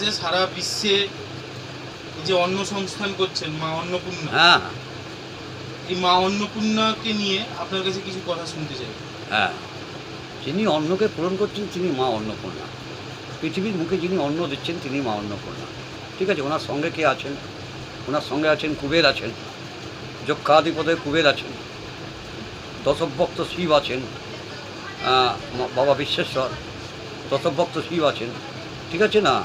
যে সারা বিশ্বে এই যে অন্ন সংস্থান করছেন মা অন্নপূর্ণা, হ্যাঁ এই মা অন্নপূর্ণাকে নিয়ে আপনার কাছে কিছু কথা শুনতে চাই। হ্যাঁ, যিনি অন্নকে পূরণ করছেন তিনি মা অন্নপূর্ণা। পৃথিবীর মুখে যিনি অন্ন দিচ্ছেন তিনি মা অন্নপূর্ণা। ঠিক আছে, ওনার সঙ্গে কে আছেন? ওনার সঙ্গে আছেন কুবের আছেন, যক্ষাধিপতি কুবের আছেন, দশভক্ত শিব আছেন, বাবা বিশ্বেশ্বর, দশভক্ত শিব আছেন। ঠিক আছে না,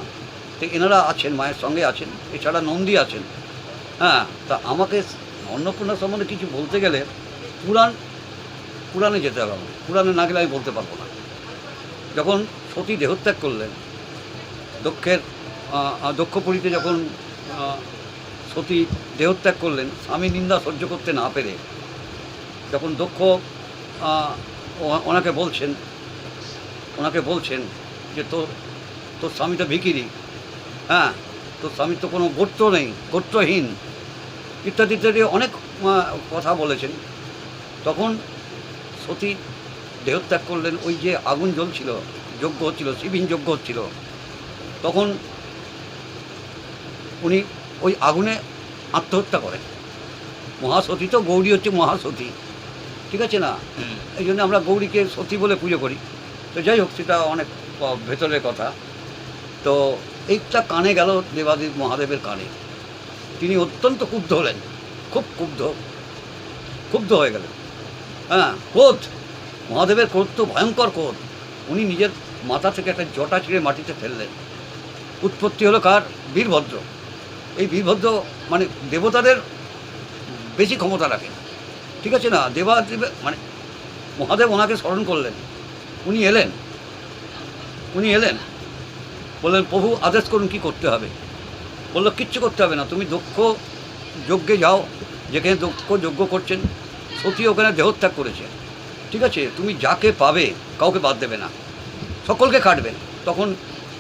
তো এনারা আছেন, মায়ের সঙ্গে আছেন। এছাড়া নন্দী আছেন। হ্যাঁ, তা আমাকে অন্নপূর্ণা সম্বন্ধে কিছু বলতে গেলে পুরাণে যেতে হবে। পুরাণে না গেলে আমি বলতে পারবো না। যখন সতী দেহত্যাগ করলেন, দক্ষপুরীতে যখন সতী দেহত্যাগ করলেন, স্বামী নিন্দা সহ্য করতে না পেরে যখন দক্ষ ওনাকে বলছেন যে তোর স্বামী তো ভিখিরি, হ্যাঁ, তোর স্বামীর তো কোনো গোত্র নেই, গোত্রহীন, ইত্যাদি ইত্যাদি অনেক কথা বলেছেন। তখন সতী দেহত্যাগ করলেন। ওই যে আগুন জ্বলছিল, যজ্ঞ হচ্ছিল, শিবিন যজ্ঞ হচ্ছিল, তখন উনি ওই আগুনে আত্মহত্যা করেন। মহাসতী তো, গৌরী হচ্ছে মহাসতী। ঠিক আছে না, এই জন্য আমরা গৌরীকে সতী বলে পুজো করি। তো যাই হোক, সেটা অনেক ভেতরের কথা। তো এইটা কানে গেল দেবাদেব মহাদেবের কানে। তিনি অত্যন্ত ক্ষুব্ধ হলেন, খুব ক্ষুব্ধ হয়ে গেলেন। হ্যাঁ, ক্রোধ, মহাদেবের ক্রোধ তো ভয়ঙ্কর ক্রোধ। উনি নিজের মাথা থেকে একটা জটা ছিঁড়ে মাটিতে ফেললেন। উৎপত্তি হলো কার? বীরভদ্র। এই বীরভদ্র মানে দেবতাদের বেশি ক্ষমতা রাখেন। ঠিক আছে না, দেবাদেব মানে মহাদেব ওনাকে স্মরণ করলেন। উনি এলেন, বললেন প্রভু আদেশ করুন কী করতে হবে। বললো কিচ্ছু করতে হবে না, তুমি দক্ষ যজ্ঞে যাও, যেখানে দক্ষ যজ্ঞ করছেন। সতী ওখানে দেহত্যাগ করেছে। ঠিক আছে, তুমি যাকে পাবে কাউকে বাদ দেবে না, সকলকে কাটবে। তখন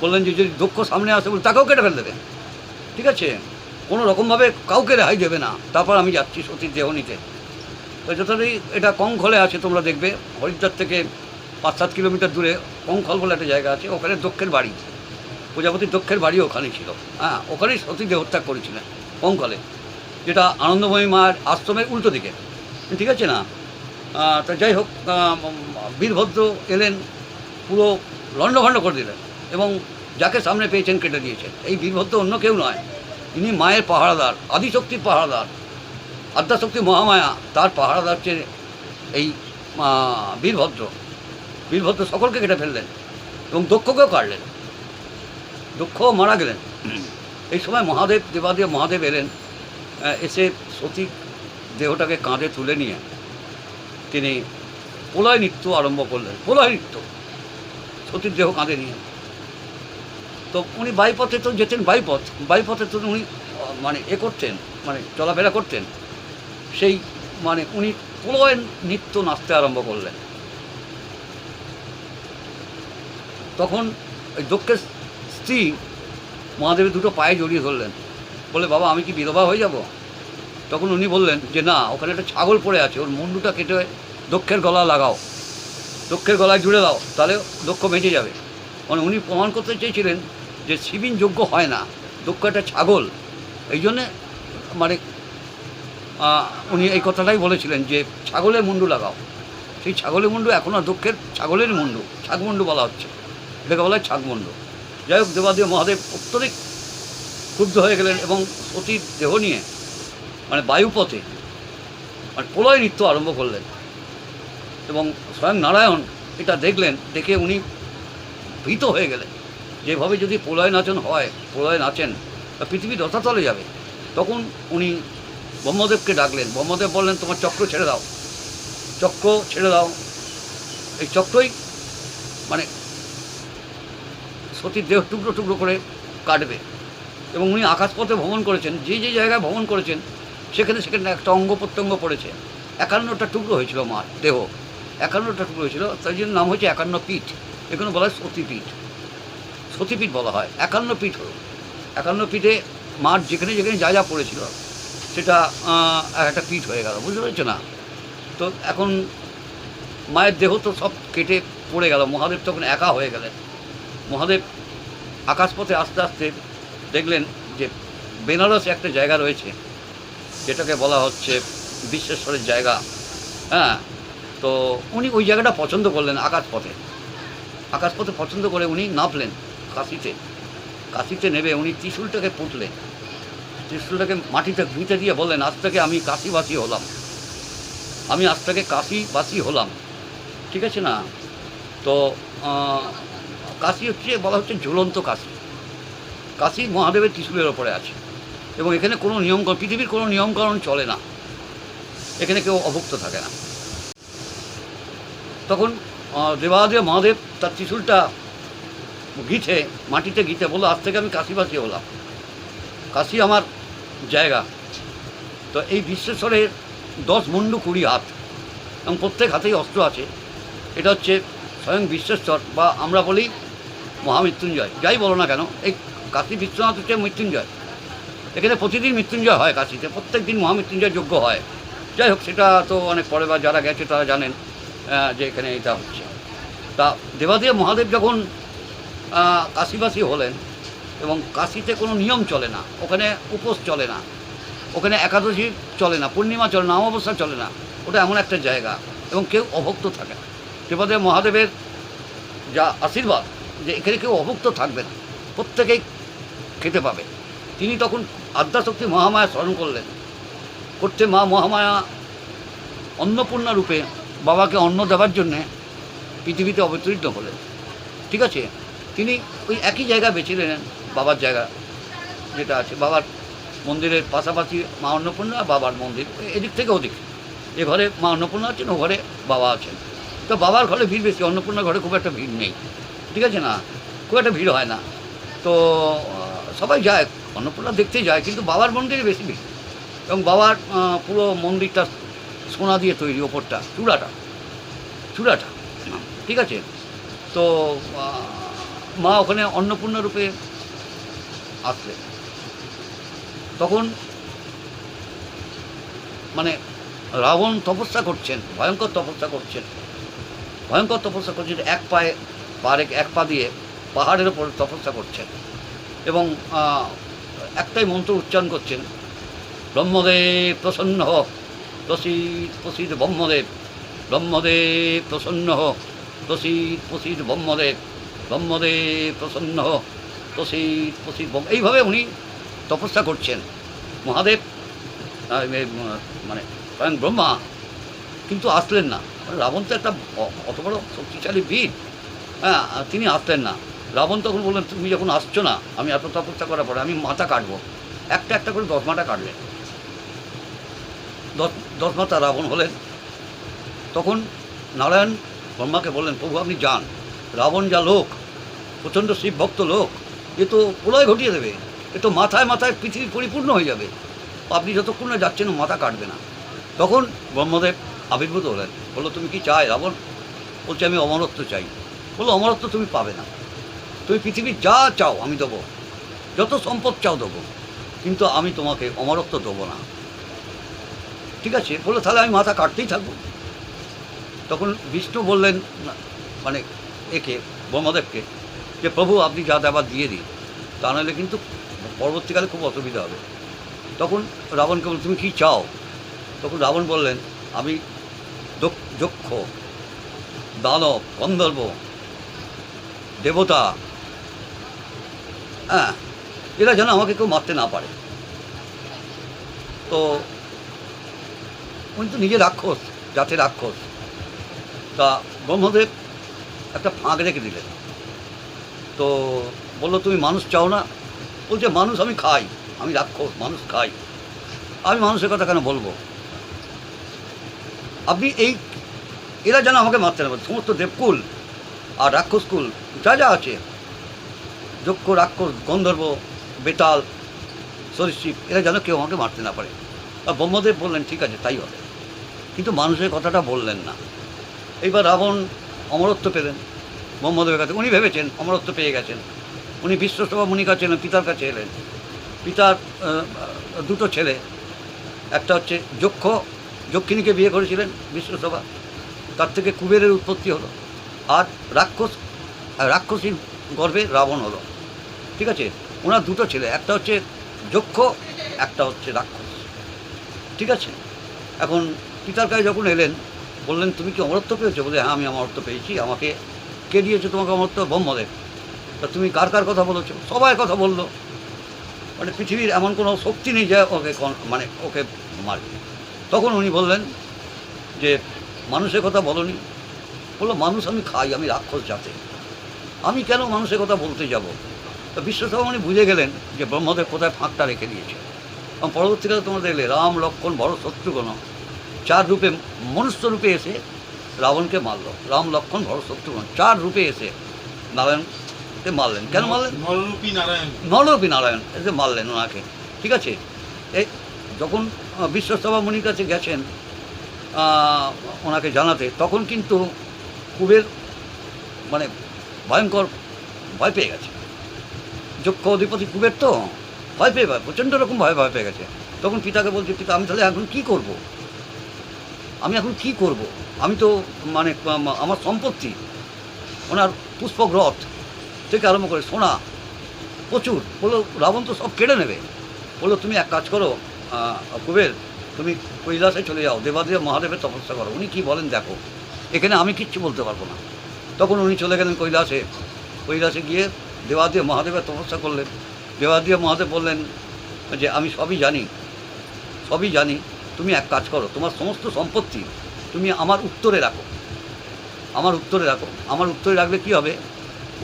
বললেন যে যদি দক্ষ সামনে আসে বলে তাকেও কেটে ফেলে দেবে। ঠিক আছে, কোনো রকমভাবে কাউকে রেহাই দেবে না। তারপর আমি যাচ্ছি সতীর দেহ নিতে। তো যথারী এটা কংখলে আছে, তোমরা দেখবে হরিদ্বার থেকে 5-7 কিলোমিটার দূরে কংখল বলে একটা জায়গা আছে। ওখানে দক্ষের বাড়ি, প্রজাপতির দক্ষের বাড়ি ওখানেই ছিল। হ্যাঁ, ওখানেই সতী দেহত্যাগ করেছিলেন, কংখলে, যেটা আনন্দময়ী মার আশ্রমের উল্টো দিকে। ঠিক আছে না, তা যাই হোক, বীরভদ্র এলেন, পুরো লণ্ডভণ্ড করে দিলেন এবং যাকে সামনে পেয়েছেন কেটে দিয়েছেন। এই বীরভদ্র অন্য কেউ নয়, ইনি মায়ের পাহারাদার, আদিশক্তির পাহারাদার, আদ্যাশক্তি মহামায়া, তার পাহারাদার হচ্ছে এই বীরভদ্র সকলকে কেটে ফেললেন এবং দক্ষকেও কাটলেন। দক্ষ মারা গেলেন। এই সময় দেবাদেব মহাদেব এলেন। এসে সতী দেহটাকে কাঁধে তুলে নিয়ে তিনি প্রলয় নৃত্য আরম্ভ করলেন। প্রলয় নৃত্য, সতীর দেহ কাঁধে নিয়ে। তো উনি বাইপথে তো যেতেন, বাইপথে তো উনি মানে করতেন, মানে চলাফেরা করতেন। সেই মানে উনি প্রলয় নৃত্য নাচতে আরম্ভ করলেন। তখন ওই দক্ষের স্ত্রী মহাদেবের দুটো পায়ে জড়িয়ে ধরলেন, বলে বাবা আমি কি বিধবা হয়ে যাব? তখন উনি বললেন যে না, ওখানে একটা ছাগল পড়ে আছে, ওর মুন্ডুটা কেটে দক্ষের গলা লাগাও, দক্ষের গলায় জুড়ে দাও, তাহলে দক্ষ বেঁচে যাবে। মানে উনি প্রমাণ করতে চেয়েছিলেন যে শিবিন যোগ্য হয় না, দক্ষ একটা ছাগল। এই জন্যে মানে উনি এই কথাটাই বলেছিলেন যে ছাগলের মুন্ডু লাগাও। সেই ছাগলের মুন্ডু এখনও দক্ষের ছাগলের মুন্ডু, ছাগমুন্ডু বলা হচ্ছে, এটাকে বলা হয় ছাগমুন্ডু। যাই হোক, দেবাদেব মহাদেব অত্যধিক ক্ষুব্ধ হয়ে গেলেন এবং সতীর দেহ নিয়ে মানে বায়ুপথে মানে প্রলয় নৃত্য আরম্ভ করলেন। এবং স্বয়ং নারায়ণ এটা দেখলেন, দেখে উনি ভীত হয়ে গেলেন। যেভাবে যদি প্রলয় নাচেন তা পৃথিবী রসাতলে যাবে। তখন উনি ব্রহ্মদেবকে ডাকলেন। ব্রহ্মদেব বললেন তোমার চক্র ছেড়ে দাও। এই চক্রই মানে সতীর দেহ টুকরো টুকরো করে কাটবে। এবং উনি আকাশপথে ভ্রমণ করেছেন, যে জায়গায় ভ্রমণ করেছেন সেখানে একটা অঙ্গ প্রত্যঙ্গ পড়েছে। 51টা টুকরো হয়েছিল মার দেহ, 51টা টুকরো হয়েছিল, তাই জন্য নাম হয়েছে 51 পীঠ। এখানে বলা হয় সতীপীঠ বলা হয়। 51 পীঠ হল, 51 পীঠে মার যেখানে যা পড়েছিল সেটা একটা পীঠ হয়ে গেল, বুঝতে পেরেছো না? তো এখন মায়ের দেহ তো সব কেটে পড়ে গেল। মহাদেব তখন একা হয়ে গেলেন। মহাদেব আকাশপথে আস্তে আস্তে দেখলেন যে বেনারসে একটা জায়গা রয়েছে, যেটাকে বলা হচ্ছে বিশ্বেশ্বরের জায়গা। হ্যাঁ, তো উনি ওই জায়গাটা পছন্দ করলেন। আকাশপথে পছন্দ করে উনি নামলেন কাশিতে নেমে উনি ত্রিশূলটাকে পুঁতলেন, ত্রিশূলটাকে মাটিতে ঘুঁটে দিয়ে বললেন, আজ থেকে আমি কাশীবাসী হলাম। ঠিক আছে না? তো কাশী হচ্ছে বলা হচ্ছে ঝুলন্ত কাশী মহাদেবের ত্রিশূলের ওপরে আছে, এবং এখানে কোনো পৃথিবীর কোনো নিয়মকানুন চলে না, এখানে কেউ অভুক্ত থাকে না। তখন দেবাদেব মহাদেব তার ত্রিশূলটা মাটিতে গিঁথে বললো, আজ থেকে আমি কাশীবাসী হলাম, কাশী আমার জায়গা। তো এই বিশ্বেশ্বরের 10 মুন্ডু 20 হাত, এবং প্রত্যেক হাতেই অস্ত্র আছে। এটা হচ্ছে স্বয়ং বিশ্বেশ্বর, বা আমরা বলি মহামৃত্যুঞ্জয়, যাই বলো না কেন। এই কাশী বিশ্বনাথ হচ্ছে মৃত্যুঞ্জয়। এখানে প্রতিদিন মৃত্যুঞ্জয় হয়, কাশীতে প্রত্যেক দিন মহামৃত্যুঞ্জয় যজ্ঞ হয়। যাই হোক, সেটা তো অনেক পরে, বা যারা গেছে তারা জানেন যে এখানে এটা হচ্ছে। তা দেবাদেব মহাদেব যখন কাশীবাসী হলেন, এবং কাশীতে কোনো নিয়ম চলে না, ওখানে উপোস চলে না, ওখানে একাদশী চলে না, পূর্ণিমা চলে না, অমাবস্যা চলে না। ওটা এমন একটা জায়গা, এবং কেউ অভুক্ত থাকে না। দেবাদেব মহাদেবের যা আশীর্বাদ যে এখানে কেউ অভুক্ত থাকবে না, প্রত্যেকেই খেতে পাবে। তিনি তখন আদ্যাশক্তি মহামায়া স্মরণ করতে মা মহামায়া অন্নপূর্ণা রূপে বাবাকে অন্ন দেওয়ার জন্যে পৃথিবীতে অবতীর্ণ হলেন। ঠিক আছে, তিনি ওই একই জায়গা বেছে নিলেন, বাবার জায়গা যেটা আছে, বাবার মন্দিরের পাশাপাশি মা অন্নপূর্ণা, বাবার মন্দির এদিক থেকে ওদিক। এ ঘরে মা অন্নপূর্ণা আছেন, ও ঘরে বাবা আছেন। তো বাবার ঘরে ভিড় বেশি, অন্নপূর্ণার ঘরে খুব একটা ভিড় নেই। ঠিক আছে না, খুব একটা ভিড় হয় না। তো সবাই যায়, অন্নপূর্ণা দেখতে যায়, কিন্তু বাবার মন্দিরে বেশি ভিড়। এবং বাবার পুরো মন্দিরটা সোনা দিয়ে তৈরি, ওপরটা চূড়াটা। ঠিক আছে, তো মা ওখানে অন্নপূর্ণা রূপে আসলেন। তখন মানে রাবণ তপস্যা করছেন, ভয়ঙ্কর তপস্যা করছেন। এক পা দিয়ে পাহাড়ের ওপর তপস্যা করছেন, এবং একটাই মন্ত্র উচ্চারণ করছেন, ব্রহ্মদেব প্রসন্ন হ, প্রসীদ ব্রহ্মদেব প্রসন্ন হ, প্রসীদ ব্রহ্মদেব প্রসন্ন হ, প্রসীদ এইভাবে উনি তপস্যা করছেন। মহাদেব মানে স্বয়ং ব্রহ্মা কিন্তু আসলেন না। রাবণ তো একটা অত বড় শক্তিশালী বীর, হ্যাঁ, তিনি আসলেন না। রাবণ তখন বললেন, তুমি যখন আসছো না, আমি এত তপস্যা করার পরে আমি মাথা কাটবো। একটা করে 10 মাথা কাটলেন, 10 মাথা রাবণ হলেন। তখন নারায়ণ ব্রহ্মাকে বললেন, প্রভু আপনি যান, রাবণ যা লোক, প্রচণ্ড শিবভক্ত লোক, এ তো প্রলয় ঘটিয়ে দেবে, এ তো মাথায় পৃথিবী পরিপূর্ণ হয়ে যাবে, আপনি যতক্ষণ না যাচ্ছেন মাথা কাটবে না। তখন ব্রহ্মদেব আবির্ভূত হলেন, বললো, তুমি কি চাই? রাবণ বলছে, আমি অমরত্ব চাই। বললো, অমরত্ব তুমি পাবে না, তুমি পৃথিবীর যা চাও আমি দেবো, যত সম্পদ চাও দেবো, কিন্তু আমি তোমাকে অমরত্ব দেবো না। ঠিক আছে, বললো, তাহলে আমি মাথা কাটতেই থাকবো। তখন বিষ্ণু বললেন, মানে ব্রহ্মদেবকে, যে প্রভু আপনি যা দেবার দিয়ে দিন, তা নাহলে কিন্তু পরবর্তীকালে খুব অসুবিধা হবে। তখন রাবণকে বলল, তুমি কী চাও? তখন রাবণ বললেন, আমি যক্ষ, দানব, গন্ধর্ব, দেবতা, হ্যাঁ, এরা যেন আমাকে কেউ মারতে না পারে। তো উনি তো নিজে রাক্ষস, জাতের রাক্ষস। তা ব্রহ্মদেব একটা ফাঁক রেখে দিলেন। তো বললো, তুমি মানুষ চাও না? বলছে, মানুষ আমি খাই, আমি রাক্ষস, মানুষ খাই, আমি মানুষের কথা কেন বলবো? আপনি এরা যেন আমাকে মারতে না পারে, সমস্ত দেবকুল আর রাক্ষসকুল যা আছে, যক্ষ, রাক্ষস, গন্ধর্ব, বেতাল, সরীসৃপ, এরা যেন কেউ আমাকে মারতে না পারে। আর ব্রহ্মদেব বললেন, ঠিক আছে, তাই হবে, কিন্তু মানুষের কথাটা বললেন না। এইবার রাবণ অমরত্ব পেলেন ব্রহ্মদেবের কাছে। উনি ভেবেছেন অমরত্ব পেয়ে গেছেন। উনি বিশ্বস্তভা মুনির কাছে এলেন, পিতার কাছে এলেন। পিতার 2 ছেলে, একটা হচ্ছে যক্ষিণীকে বিয়ে করেছিলেন বিশ্বস্তভা, তার থেকে কুবেরের উৎপত্তি হলো। আর রাক্ষসীর গর্ভে রাবণ হলো। ঠিক আছে, ওনার দুটো ছেলে, একটা হচ্ছে যক্ষ, একটা হচ্ছে রাক্ষস। ঠিক আছে, এখন পিতার কাছে যখন এলেন বললেন তুমি কি অমরত্ব পেয়েছো? বলে হ্যাঁ আমি অমরত্ব পেয়েছি। আমাকে কে দিয়েছে তোমাকে অমরত্ব? ব্রহ্মদেব। তা তুমি কার কার কথা বলেছো? সবাই কথা বললো, মানে পৃথিবীর এমন কোনো শক্তি নেই যে ওকে মানে ওকে মারবে। তখন উনি বললেন যে মানুষের কথা বলনি? বললো মানুষ আমি খাই, আমি রাক্ষস জাতে, আমি কেন মানুষের কথা বলতে যাব? তো বিশ্বকর্মা উনি বুঝে গেলেন যে ব্রহ্মদেব কোথায় ফাঁকটা রেখে দিয়েছে। এবং পরবর্তীকালে তোমরা দেখলে রাম লক্ষ্মণ বড় শত্রুঘ্ন 4 রূপে, মনুষ্য রূপে এসে রাবণকে মারল। রাম লক্ষ্মণ ভরত শত্রুঘ্ন 4 রূপে এসে নারায়ণকে মারলেন। কেন মারলেন? নররূপী নারায়ণ। নররূপী নারায়ণ এসে মারলেন ওনাকে। ঠিক আছে, এই যখন বিশ্বস্তভা মুনির কাছে গেছেন ওনাকে জানাতে, তখন কিন্তু কুবের মানে ভয়ঙ্কর ভয় পেয়ে গেছে। যক্ষ অধিপতি কুবের তো ভয় পেয়ে প্রচণ্ড রকম ভয় পেয়ে গেছে। তখন পিতাকে বলছে, পিতা আমি তাহলে এখন কী করব? আমি এখন কী করব? আমি তো মানে আমার সম্পত্তি, ওনার পুষ্পক রথ থেকে আরম্ভ করে সোনা প্রচুর, বললো রাবণ তো সব কেড়ে নেবে। বললো তুমি এক কাজ করো কুবের, তুমি কৈলাসে চলে যাও, দেবাদেব মহাদেবের তপস্যা করো। উনি কী বলেন দেখো, এখানে আমি কিচ্ছু বলতে পারবো না। তখন উনি চলে গেলেন কৈলাসে। কৈলাসে গিয়ে দেবাদেব মহাদেবের তপস্যা করলেন। দেবাদেব মহাদেব বললেন যে আমি সবই জানি, তুমি এক কাজ করো, তোমার সমস্ত সম্পত্তি তুমি আমার উত্তরে রাখো। আমার উত্তরে রাখলে কী হবে,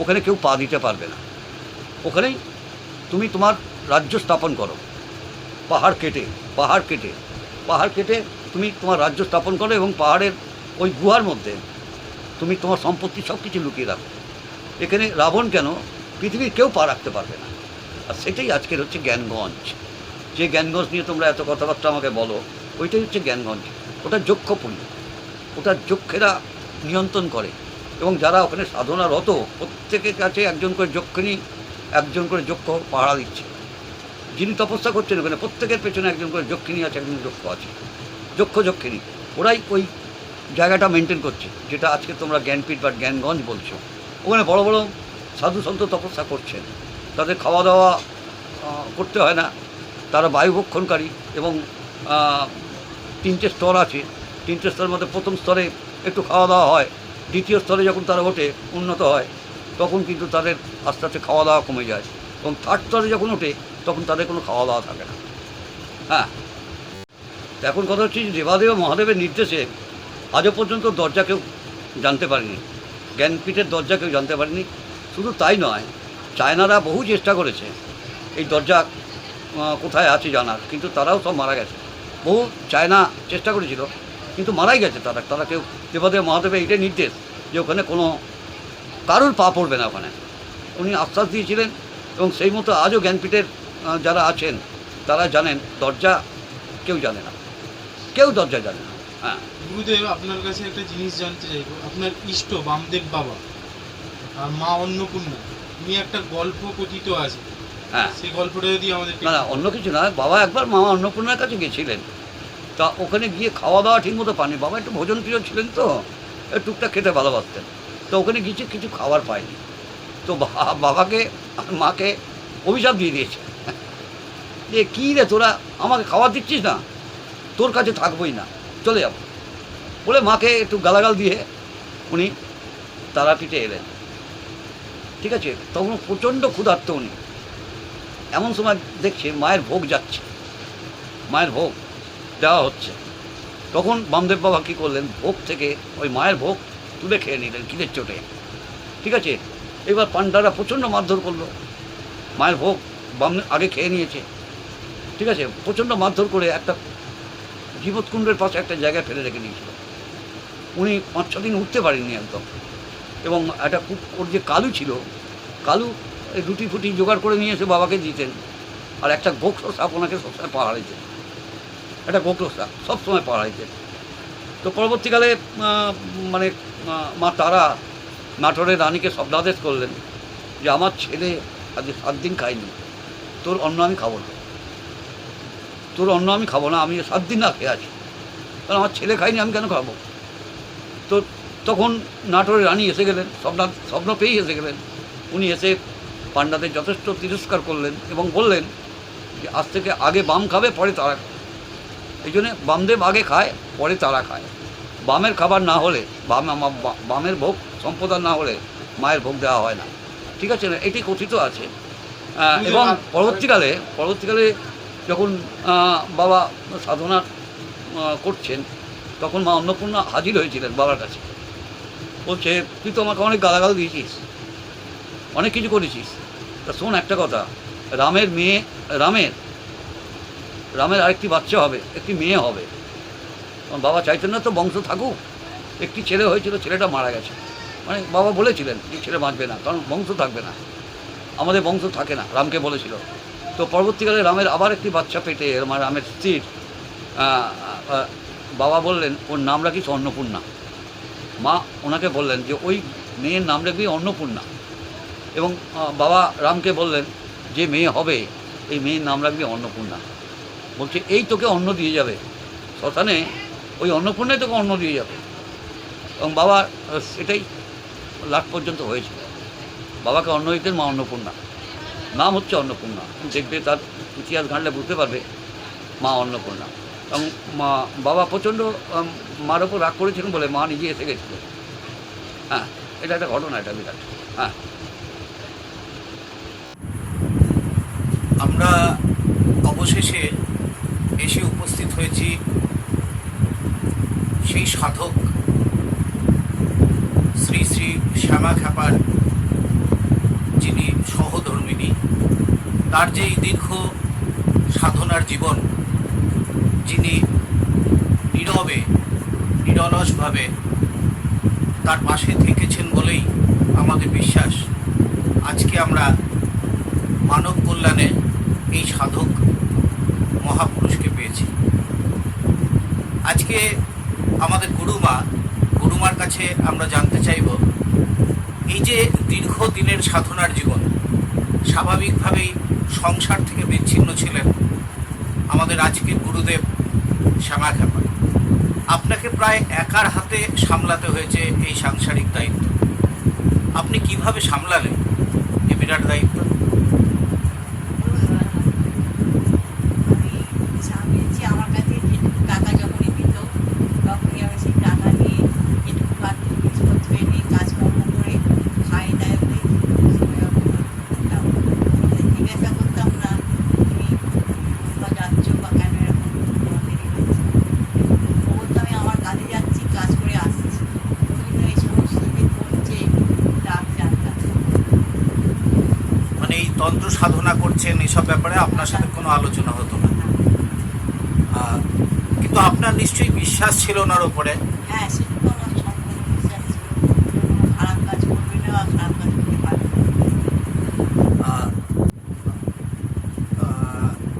ওখানে কেউ পা দিতে পারবে না। ওখানেই তুমি তোমার রাজ্য স্থাপন করো। পাহাড় কেটে তুমি তোমার রাজ্য স্থাপন করো এবং পাহাড়ের ওই গুহার মধ্যে তুমি তোমার সম্পত্তি সব কিছু লুকিয়ে রাখো। এখানে রাবণ কেন, পৃথিবীর কেউ পা রাখতে পারবে না। আর সেটাই আজকের হচ্ছে জ্ঞানগঞ্জ। যে জ্ঞানগঞ্জ নিয়ে তোমরা এত কথাবার্তা আমাকে বলো, ওইটাই হচ্ছে জ্ঞানগঞ্জ। ওটা যক্ষপুরী, ওটা যক্ষেরা নিয়ন্ত্রণ করে এবং যারা ওখানে সাধনারত প্রত্যেকের কাছে একজন করে যক্ষিণী, একজন করে যক্ষ পাহারা দিচ্ছে। যিনি তপস্যা করছেন ওখানে প্রত্যেকের পেছনে একজন করে যক্ষিণী আছে, একজন যক্ষ আছে, যক্ষিণী। ওরাই ওই জায়গাটা মেনটেন করছে, যেটা আজকে তোমরা জ্ঞানপীঠ বা জ্ঞানগঞ্জ বলছো। ওখানে বড় বড় সাধু সন্ত তপস্যা করছেন, তাদের খাওয়া দাওয়া করতে হয় না, তারা বায়ুভক্ষণকারী এবং 3টে স্তর আছে। 3টে স্তরের মধ্যে প্রথম স্তরে একটু খাওয়া দাওয়া হয়, দ্বিতীয় স্তরে যখন তারা ওঠে উন্নত হয় তখন কিন্তু তাদের আস্তে আস্তে খাওয়া দাওয়া কমে যায়, এবং 3rd স্তরে যখন ওঠে তখন তাদের কোনো খাওয়া দাওয়া থাকে না। হ্যাঁ, এখন কথা হচ্ছে যে দেবাদেব মহাদেবের নির্দেশে আজও পর্যন্ত দরজা কেউ জানতে পারেনি, জ্ঞানপীঠের দরজা কেউ জানতে পারেনি। শুধু তাই নয়, চায়নারা বহু চেষ্টা করেছে এই দরজা কোথায় আছে জানার, কিন্তু তারাও সব মারা গেছে। বহু চায়না চেষ্টা করেছিল কিন্তু মারাই গেছে তারা কেউ। দেবাদেব মহাদেবের এইটাই নির্দেশ যে ওখানে কোনো কারোর পা পড়বে না। ওখানে উনি আশ্বাস দিয়েছিলেন এবং সেই মতো আজও জ্ঞানপীঠের যারা আছেন তারা জানেন দরজা কেউ জানে না, কেউ দরজা জানে না। হ্যাঁ গুরুদেব, আপনার কাছে একটা জিনিস জানতে চাইবো, আপনার ইষ্ট বামদেব বাবা আর মা অন্নপূর্ণা নিয়ে একটা গল্প কথিত আছে, হ্যাঁ, সেই গল্পটা যদি আমাদের না অন্য কিছু নয়। বাবা একবার মা অন্নপূর্ণার কাছে গেছিলেন, তা ওখানে গিয়ে খাওয়া দাওয়া ঠিকমতো পাননি। বাবা একটু ভোজন প্রিয় ছিলেন তো, টুকটাক খেতে ভালোবাসতেন। তো ওখানে গিয়ে কিছু খাবার পায়নি, তো বাবাকে মাকে অভিশাপ দিয়ে দিয়েছে যে কী রে তোরা আমাকে খাবার দিচ্ছিস না, তোর কাছে থাকবোই না, চলে যাব বলে মাকে একটু গালাগাল দিয়ে উনি তারাপীঠে এলেন। ঠিক আছে, তখন প্রচণ্ড ক্ষুধার্ত উনি। এমন সময় দেখছে মায়ের ভোগ যাচ্ছে, মায়ের ভোগ দেওয়া হচ্ছে। তখন বামদেব বাবা কী করলেন, ভোগ থেকে ওই মায়ের ভোগ তুলে খেয়ে নিলেন খিদের চোটে। ঠিক আছে, এবার পান্ডারা প্রচণ্ড মারধর করলো। মায়ের ভোগ আগে খেয়ে নিয়েছে, ঠিক আছে, প্রচণ্ড মারধর করে একটা জীবৎকুণ্ডের পাশে একটা জায়গায় ফেলে রেখে দিয়েছিল। উনি 5-6 দিন উঠতে পারেননি একদম। এবং একটা ওর যে কালু ছিল, কালু রুটি ফুটি জোগাড় করে নিয়ে এসে বাবাকে দিতেন। আর একটা গোখরো সাপ ওনাকে সবসময় পাহারা দিতেন, একটা গোখরো সাপ সবসময় পাহারা দিতেন। তো পরবর্তীকালে মানে মা তারা নাটোরের রানীকে শব্দাদেশ করলেন যে আমার ছেলে আজ 7 দিন খায়নি, তোর অন্ন আমি খাবো না, আমি 7 দিন না খেয়ে আছি, কারণ আমার ছেলে খায়নি, আমি কেন খাবো? তো তখন নাটোরের রানী এসে গেলেন, স্বপ্ন পেয়েই এসে গেলেন। উনি এসে পাণ্ডাদের যথেষ্ট তিরস্কার করলেন এবং বললেন যে আজ থেকে আগে বাম খাবে পরে তারা খাবে। এই জন্যে বামদেব আগে খায় পরে তারা খায়। বামের খাবার না হলে বামের ভোগ সম্প্রদান না হলে মায়ের ভোগ দেওয়া হয় না, ঠিক আছে না? এটি কথিত আছে। এবং পরবর্তীকালে যখন বাবা সাধনা করছেন তখন মা অন্নপূর্ণা হাজির হয়েছিলেন বাবার কাছে। বলছে, তুই তো আমাকে অনেক গালাগাল দিয়েছিস, অনেক কিছু করেছিস, তা শোন একটা কথা, রামের আরেকটি বাচ্চা হবে, একটি মেয়ে হবে। বাবা চাইতেন না তো বংশ থাকুক। একটি ছেলে হয়েছিল, ছেলেটা মারা গেছে। মানে বাবা বলেছিলেন যে ছেলে বাঁচবে না, কারণ বংশ থাকবে না, আমাদের বংশ থাকে না, রামকে বলেছিল। তো পরবর্তীকালে রামের আবার একটি বাচ্চা পেটে, রামের স্ত্রীর বাবা বললেন ওর নাম রাখিস অন্নপূর্ণা। মা ওনাকে বললেন যে ওই মেয়ের নাম রাখবি অন্নপূর্ণা। এবং বাবা রামকে বললেন যে মেয়ে হবে এই মেয়ের নাম রাখবি অন্নপূর্ণা। বলছে এই তোকে অন্ন দিয়ে যাবে শ্মশানে, ওই অন্নপূর্ণাই তোকে অন্ন দিয়ে যাবে। এবং বাবা সেটাই লাস্ট পর্যন্ত হয়েছিল। বাবাকে অন্ন দিতেন মা অন্নপূর্ণা, নাম হচ্ছে অন্নপূর্ণা। দেখবে তার ইতিহাস ঘাঁটলে বুঝতে পারবে মা অন্নপূর্ণা। এবং বাবা প্রচণ্ড মার ওপর রাগ করেছিলেন বলে মা নিজে এসে গেছিল। হ্যাঁ, এটা একটা ঘটনা, এটা বিরাট। হ্যাঁ, আমরা অবশেষে এসে উপস্থিত হয়েছি সেই সাধক শ্রী শ্রী শ্যামা খ্যাপার, যিনি সহধর্মিণী। তার যে এই দীর্ঘ সাধনার জীবন, যিনি নীরবে নিরলসভাবে তার পাশে থেকেছেন বলেই আমাদের বিশ্বাস আজকে আমরা মানব কল্যাণে এই সাধক মহাপুরুষকে পেয়েছি। আজকে আমাদের গুরুমার কাছে আমরা জানতে চাইব, এই যে দীর্ঘদিনের সাধনার জীবন, স্বাভাবিকভাবেই সংসার থেকে বিচ্ছিন্ন ছিলেন আমাদের আজকের গুরুদেব শ্যামা খ্যাপা। আপনাকে প্রায় একার হাতে সামলাতে হয়েছে এই সাংসারিক দায়িত্ব। আপনি কিভাবে সামলালেন এই বিরাট দায়িত্ব? তন্ত্র সাধনা করছেন, এসব ব্যাপারে আপনার সাথে কোনো আলোচনা হতো না, কিন্তু আপনার নিশ্চয়ই বিশ্বাস ছিল ওনার উপরে। হ্যাঁ, সেটা তো আমার সম্পূর্ণ বিশ্বাস ছিল, খারাপ কাজ করবে না, খারাপ কাজ করতে পারবে।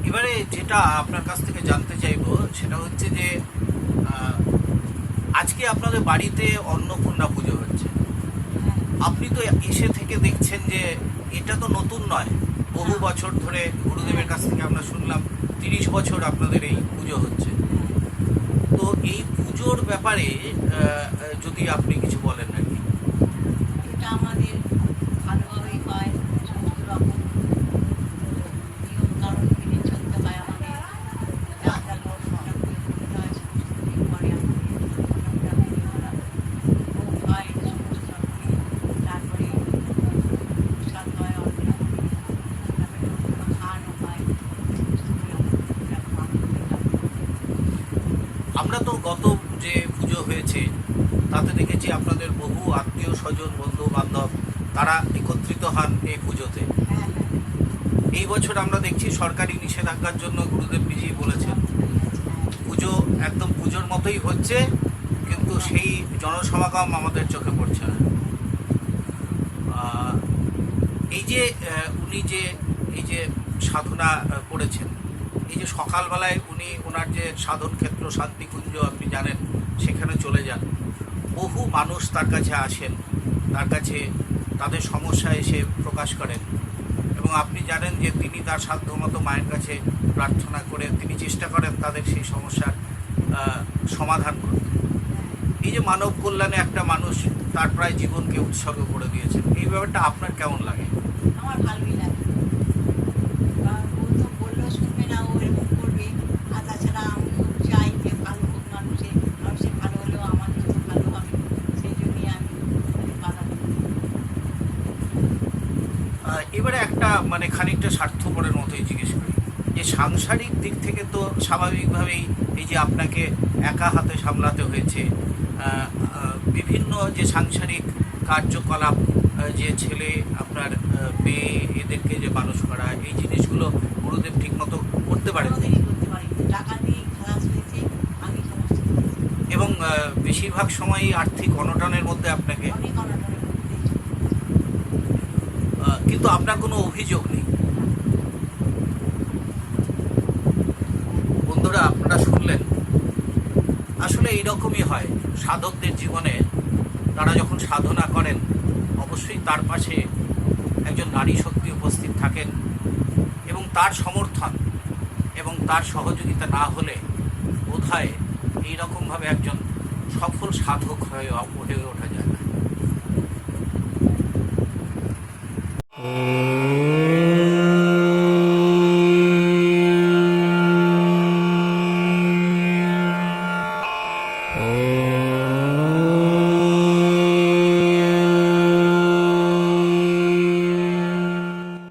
এবারে যেটা আপনার কাছ থেকে জানতে চাইবো সেটা হচ্ছে যে আজকে আপনাদের বাড়িতে অন্নপূর্ণা পুজো হচ্ছে। আপনি তো এসে থেকে দেখছেন যে এটা তো নতুন নয়, বহু বছর ধরে গুরুদেবের কাছ থেকে আমরা শুনলাম 30 বছর আপনাদের এই পুজো হচ্ছে। তো এই পুজোর ব্যাপারে যদি আপনি কিছু বলেন আর কি। এটা আমাদের ভালোভাবেই হয়, সমস্ত রকম নিয়ম কানুন মেনে চলতে হয় আমাদের। যাত্রা অন্নটা পুজো করতে হয়, সমস্ত দিন পরে আমাদের অন্নটা পুজো করা ভোগ হয়, সমস্ত রকমের। তারপরে প্রসাদ হয়, অন্নটা তারপরে অন্ন খাওয়ানো হয়, সমস্ত নিয়ম আমরা তো গত যে পুজো হয়েছে তাতে দেখেছি আপনাদের বহু আত্মীয় স্বজন, বন্ধু বান্ধব তারা একত্রিত হন এই পুজোতে। হ্যাঁ, এই বছর আমরা দেখছি সরকারি নিষেধাজ্ঞার জন্য গুরুদেব নিজেই বলেছেন পুজো একদম পুজোর মতোই হচ্ছে, কিন্তু সেই জনসমাগম আমাদের চোখে পড়ছে না। এই যে উনি যে এই যে সাধনা করেছেন, এই যে সকালবেলায় উনি ওনার যে সাধন ক্ষেত্র শান্তিকুঞ্জ আপনি জানেন, সেখানে চলে যান, বহু মানুষ তার কাছে আসেন, তার কাছে তাদের সমস্যা এসে প্রকাশ করেন, এবং আপনি জানেন যে তিনি তার সাধ্যমতো মায়ের কাছে প্রার্থনা করে তিনি চেষ্টা করেন তাদের সেই সমস্যার সমাধান করতে। এই যে মানব কল্যাণে একটা মানুষ তার প্রায় জীবনকে উৎসর্গ করে দিয়েছেন, এই ব্যাপারটা আপনার কেমন লাগে? আমার ভালোই লাগে। কারণ ও তো বললেও শুনবে না, ও এরকম করবে। আর তাছাড়া আমিও চাই যে ভালো হোক মানুষের, মানুষের ভালো হলেও আমার তো ভালো হবে, সেই জন্যই আমি বাধা দিই। এবারে একটা মানে খানিকটা স্বার্থপরের মতোই জিজ্ঞেস করি, যে সাংসারিক দিক থেকে তো স্বাভাবিকভাবেই এই যে আপনাকে একা হাতে সামলাতে হয়েছে, বিভিন্ন যে সাংসারিক কার্যকলাপ, যে ছেলে আপনার মেয়ে এদেরকে যে মানুষ করা, এই জিনিসগুলো গুরুদেব ঠিকমতো করতে পারেন কোনোদিনই করতে পারিনি, টাকা নিয়েই খালাস হয়েছে, আমি সমস্ত করেছি। এবং বেশিরভাগ সময়ই আর্থিক অনটনের মধ্যে আপনাকে, অনেক অনটনের মধ্যে দিয়ে চলেছি। কিন্তু আপনার কোনো অভিযোগ নেই। বন্ধুরা, আপনারা শুনলেন, আসলে এইরকমই হয় সাধকদের জীবনে। তারা যখন সাধনা করেন অবশ্যই তার পাশে একজন নারী শক্তি উপস্থিত থাকেন, এবং তার সমর্থন এবং তার সহযোগিতা না হলে বোধহয় এইরকমভাবে একজন সফল সাধক হয়ে ওঠা যায় না।